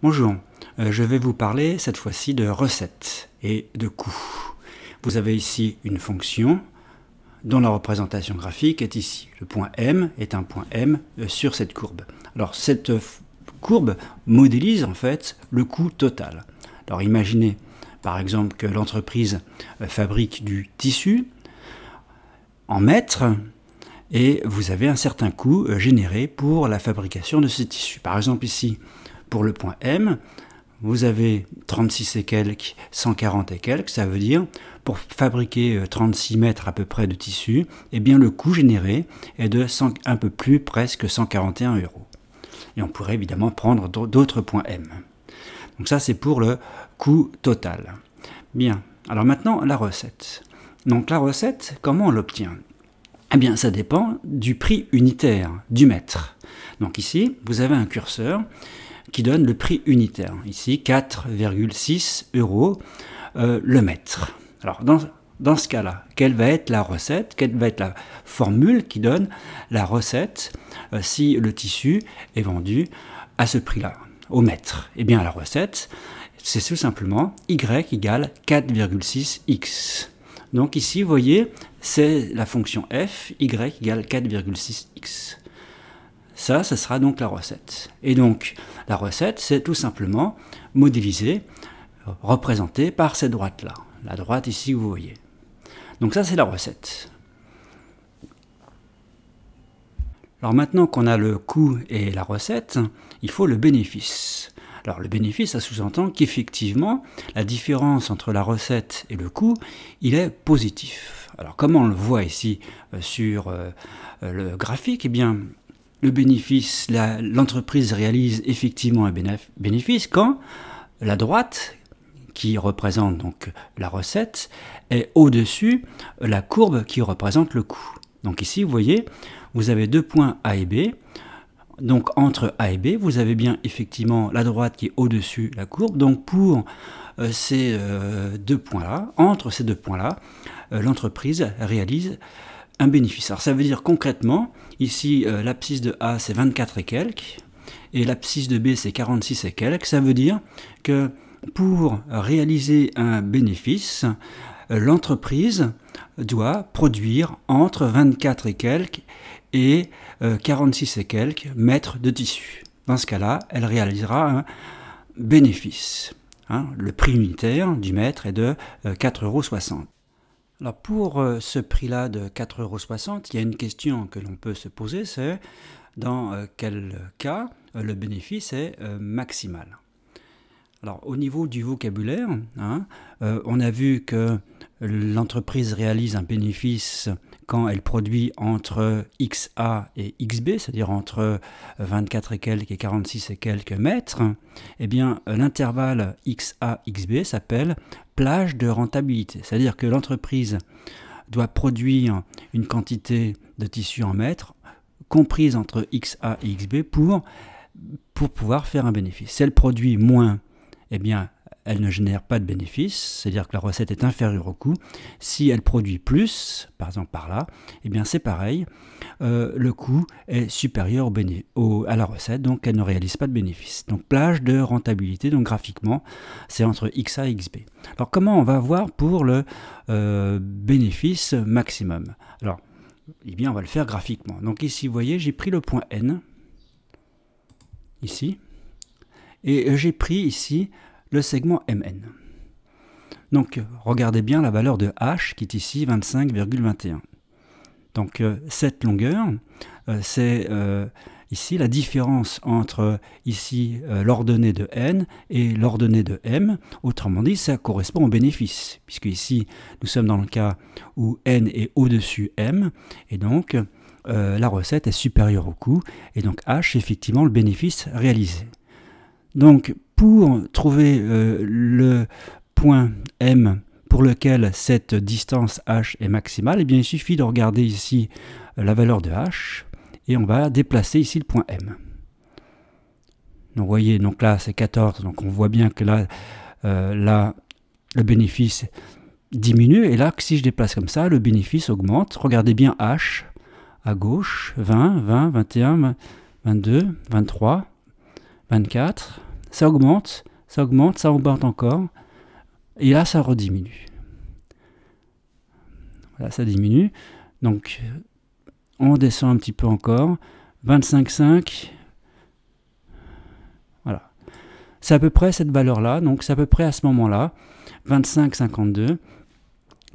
Bonjour, je vais vous parler cette fois-ci de recettes et de coûts. Vous avez ici une fonction dont la représentation graphique est ici. Le point M est un point M sur cette courbe. Alors cette courbe modélise en fait le coût total. Alors imaginez par exemple que l'entreprise fabrique du tissu en mètres et vous avez un certain coût généré pour la fabrication de ce tissu. Par exemple ici, pour le point M, vous avez 36 et quelques, 140 et quelques, ça veut dire pour fabriquer 36 mètres à peu près de tissu, eh bien le coût généré est de un peu plus, presque 141 €. Et on pourrait évidemment prendre d'autres points M. Donc ça c'est pour le coût total. Bien, alors maintenant la recette. Donc la recette, comment on l'obtient? Eh bien ça dépend du prix unitaire du mètre. Donc ici, vous avez un curseur qui donne le prix unitaire. Ici, 4,6 € le mètre. Alors, dans ce cas-là, quelle va être la recette? Quelle va être la formule qui donne la recette si le tissu est vendu à ce prix-là, au mètre? Eh bien, la recette, c'est tout simplement Y égale 4,6x. Donc ici, vous voyez, c'est la fonction f, Y égale 4,6x. Ça, ce sera donc la recette. Et donc, la recette, c'est tout simplement modélisée, représentée par cette droite-là. La droite ici que vous voyez. Donc ça, c'est la recette. Alors maintenant qu'on a le coût et la recette, il faut le bénéfice. Alors le bénéfice, ça sous-entend qu'effectivement, la différence entre la recette et le coût, il est positif. Alors comment on le voit ici sur le graphique? Eh bien, le bénéfice, l'entreprise réalise effectivement un bénéfice quand la droite, qui représente donc la recette, est au-dessus la courbe qui représente le coût. Donc ici, vous voyez, vous avez deux points A et B. Donc entre A et B, vous avez bien effectivement la droite qui est au-dessus la courbe. Donc pour ces deux points-là, entre ces deux points-là, l'entreprise réalise un bénéfice. Alors ça veut dire concrètement, ici l'abscisse de A c'est 24 et quelques, et l'abscisse de B c'est 46 et quelques. Ça veut dire que pour réaliser un bénéfice, l'entreprise doit produire entre 24 et quelques et 46 et quelques mètres de tissu. Dans ce cas-là, elle réalisera un bénéfice. Le prix unitaire du mètre est de 4,60 €. Alors pour ce prix-là de 4,60 €, il y a une question que l'on peut se poser, c'est dans quel cas le bénéfice est maximal. Alors au niveau du vocabulaire, on a vu que l'entreprise réalise un bénéfice quand elle produit entre XA et XB, c'est-à-dire entre 24 et quelques et 46 et quelques mètres. Eh bien l'intervalle XA-XB s'appelle plage de rentabilité, c'est-à-dire que l'entreprise doit produire une quantité de tissu en mètres comprise entre XA et XB pour pouvoir faire un bénéfice. Si elle produit moins, eh bien, elle ne génère pas de bénéfice, c'est-à-dire que la recette est inférieure au coût. Si elle produit plus, par exemple par là, eh bien c'est pareil, le coût est supérieur à la recette, donc elle ne réalise pas de bénéfice. Donc plage de rentabilité, donc graphiquement, c'est entre XA et XB. Alors comment on va voir pour le bénéfice maximum? Alors, eh bien on va le faire graphiquement. Donc ici, vous voyez, j'ai pris le point N, ici, et j'ai pris ici le segment MN. Donc regardez bien la valeur de H qui est ici 25,21. Donc cette longueur, c'est ici la différence entre ici l'ordonnée de N et l'ordonnée de M. Autrement dit, ça correspond au bénéfice, puisque ici nous sommes dans le cas où N est au-dessus M, et donc la recette est supérieure au coût, et donc H est effectivement le bénéfice réalisé. Donc, pour trouver le point M pour lequel cette distance H est maximale, eh bien, il suffit de regarder ici la valeur de H et on va déplacer ici le point M. Donc, vous voyez, donc là c'est 14, donc on voit bien que là, le bénéfice diminue et là, si je déplace comme ça, le bénéfice augmente. Regardez bien H à gauche, 20, 20, 21, 22, 23, 24, ça augmente, ça augmente, ça augmente encore, et là ça rediminue. Voilà, ça diminue, donc on descend un petit peu encore, 25,5, voilà. C'est à peu près cette valeur-là, donc c'est à peu près à ce moment-là, 25,52,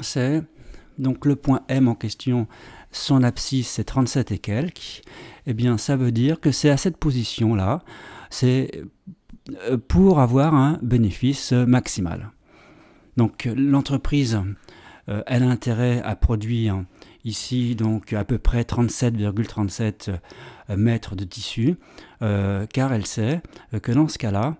c'est donc le point M en question, son abscisse c'est 37 et quelques, et bien ça veut dire que c'est à cette position-là, c'est pour avoir un bénéfice maximal. Donc l'entreprise, elle a intérêt à produire ici donc à peu près 37,37 mètres de tissu, car elle sait que dans ce cas-là,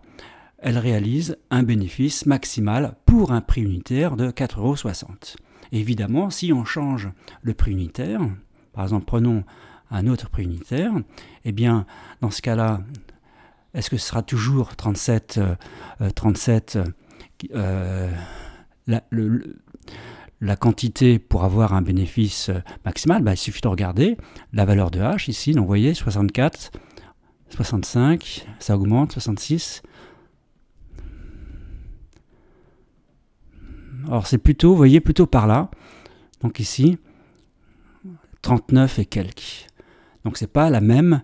elle réalise un bénéfice maximal pour un prix unitaire de 4,60 €. Évidemment, si on change le prix unitaire, par exemple prenons un autre prix unitaire, eh bien dans ce cas-là, est-ce que ce sera toujours 37 la quantité pour avoir un bénéfice maximal? Il suffit de regarder la valeur de H ici, donc vous voyez 64, 65, ça augmente, 66. Alors c'est plutôt, vous voyez, plutôt par là, donc ici, 39 et quelques. Donc c'est pas la même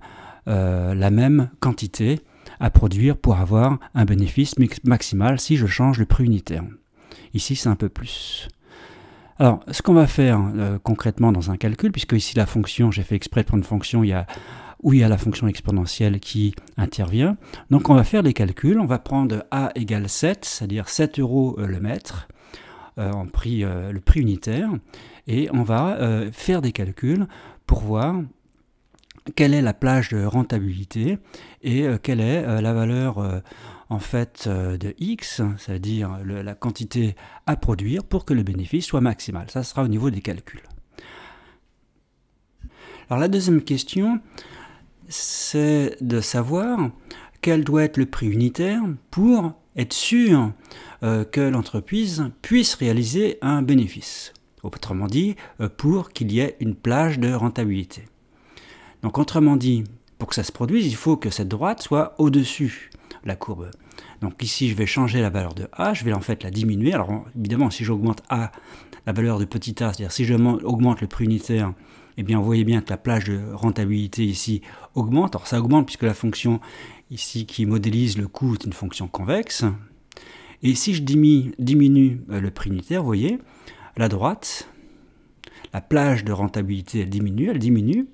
quantité à produire pour avoir un bénéfice maximal si je change le prix unitaire. Ici c'est un peu plus. Alors ce qu'on va faire concrètement dans un calcul, puisque ici la fonction, j'ai fait exprès de prendre une fonction où il y a la fonction exponentielle qui intervient, donc on va faire des calculs, on va prendre A égale 7, c'est-à-dire 7 € le mètre, le prix unitaire, et on va faire des calculs pour voir quelle est la plage de rentabilité et quelle est la valeur en fait de X, c'est-à-dire la quantité à produire pour que le bénéfice soit maximal. Ça sera au niveau des calculs. Alors la deuxième question, c'est de savoir quel doit être le prix unitaire pour être sûr que l'entreprise puisse réaliser un bénéfice. Autrement dit, pour qu'il y ait une plage de rentabilité. Donc autrement dit, pour que ça se produise, il faut que cette droite soit au-dessus de la courbe. Donc ici, je vais changer la valeur de A, je vais en fait la diminuer. Alors évidemment, si j'augmente A, la valeur de petit a, c'est-à-dire si je augmente le prix unitaire, eh bien vous voyez bien que la plage de rentabilité ici augmente. Alors ça augmente puisque la fonction ici qui modélise le coût est une fonction convexe. Et si je diminue le prix unitaire, vous voyez, la droite, la plage de rentabilité, elle diminue.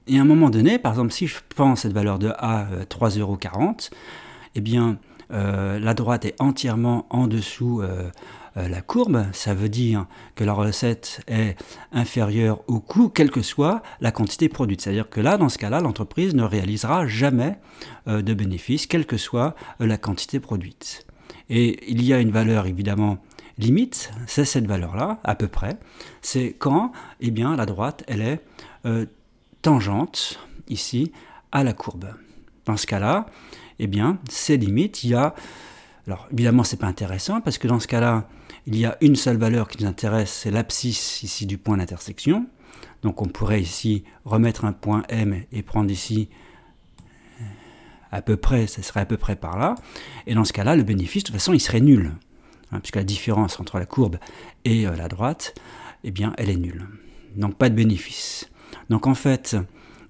Et à un moment donné, par exemple, si je prends cette valeur de A, 3,40 €, eh bien, la droite est entièrement en dessous la courbe. Ça veut dire que la recette est inférieure au coût, quelle que soit la quantité produite. C'est-à-dire que là, dans ce cas-là, l'entreprise ne réalisera jamais de bénéfice, quelle que soit la quantité produite. Et il y a une valeur, évidemment, limite, c'est cette valeur-là, à peu près. C'est quand, eh bien, la droite, elle est tangente, ici, à la courbe. Dans ce cas-là, eh bien, ces limites, il y a... Alors, évidemment, ce n'est pas intéressant, parce que dans ce cas-là, il y a une seule valeur qui nous intéresse, c'est l'abscisse, ici, du point d'intersection. Donc, on pourrait ici remettre un point M et prendre ici à peu près, ça serait à peu près par là. Et dans ce cas-là, le bénéfice, de toute façon, il serait nul. Hein, puisque la différence entre la courbe et la droite, eh bien, elle est nulle. Donc, pas de bénéfice. Donc en fait,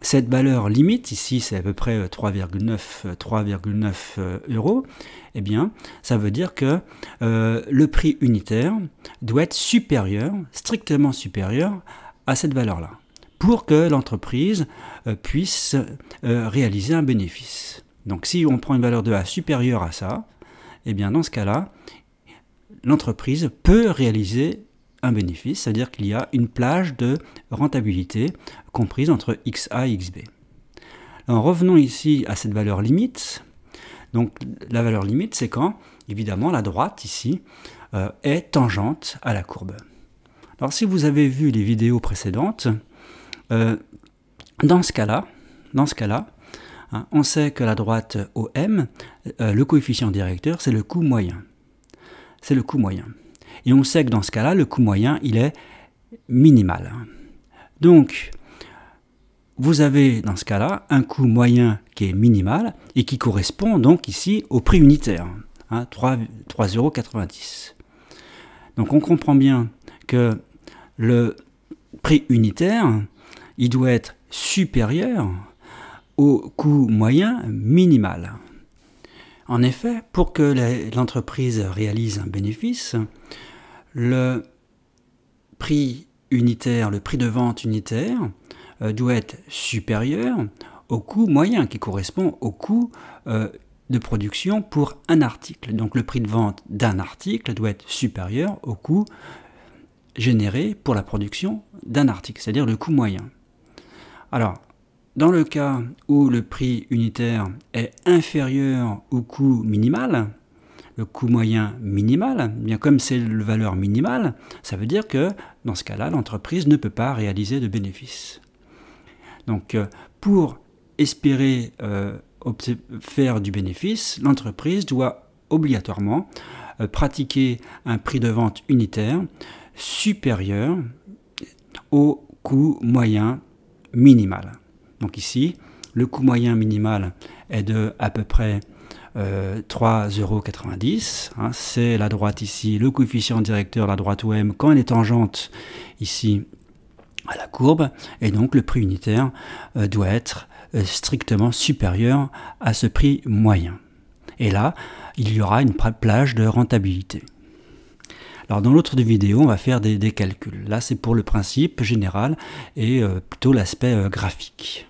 cette valeur limite, ici c'est à peu près 3,9 €, eh bien ça veut dire que le prix unitaire doit être supérieur, strictement supérieur à cette valeur-là, pour que l'entreprise puisse réaliser un bénéfice. Donc si on prend une valeur de A supérieure à ça, eh bien dans ce cas-là, l'entreprise peut réaliser un bénéfice, c'est-à-dire qu'il y a une plage de rentabilité comprise entre XA et XB. Alors revenons ici à cette valeur limite. Donc la valeur limite, c'est quand, évidemment, la droite ici est tangente à la courbe. Alors si vous avez vu les vidéos précédentes, dans ce cas-là, hein, on sait que la droite OM, le coefficient directeur, c'est le coût moyen. C'est le coût moyen. Et on sait que dans ce cas-là, le coût moyen, il est minimal. Donc, vous avez dans ce cas-là un coût moyen qui est minimal et qui correspond donc ici au prix unitaire, hein, 3,90 €. Donc on comprend bien que le prix unitaire, il doit être supérieur au coût moyen minimal. En effet, pour que l'entreprise réalise un bénéfice, le prix unitaire, le prix de vente unitaire, doit être supérieur au coût moyen qui correspond au coût de production pour un article. Donc le prix de vente d'un article doit être supérieur au coût généré pour la production d'un article, c'est-à-dire le coût moyen. Alors, dans le cas où le prix unitaire est inférieur au coût minimal, le coût moyen minimal, bien comme c'est la valeur minimale, ça veut dire que dans ce cas-là, l'entreprise ne peut pas réaliser de bénéfice. Donc, pour espérer faire du bénéfice, l'entreprise doit obligatoirement pratiquer un prix de vente unitaire supérieur au coût moyen minimal. Donc ici, le coût moyen minimal est de à peu près 3,90 €. Hein, c'est la droite ici, le coefficient directeur, la droite OM, quand elle est tangente ici à la courbe, et donc le prix unitaire doit être strictement supérieur à ce prix moyen. Et là, il y aura une plage de rentabilité. Alors dans l'autre vidéo, on va faire des calculs. Là, c'est pour le principe général et plutôt l'aspect graphique.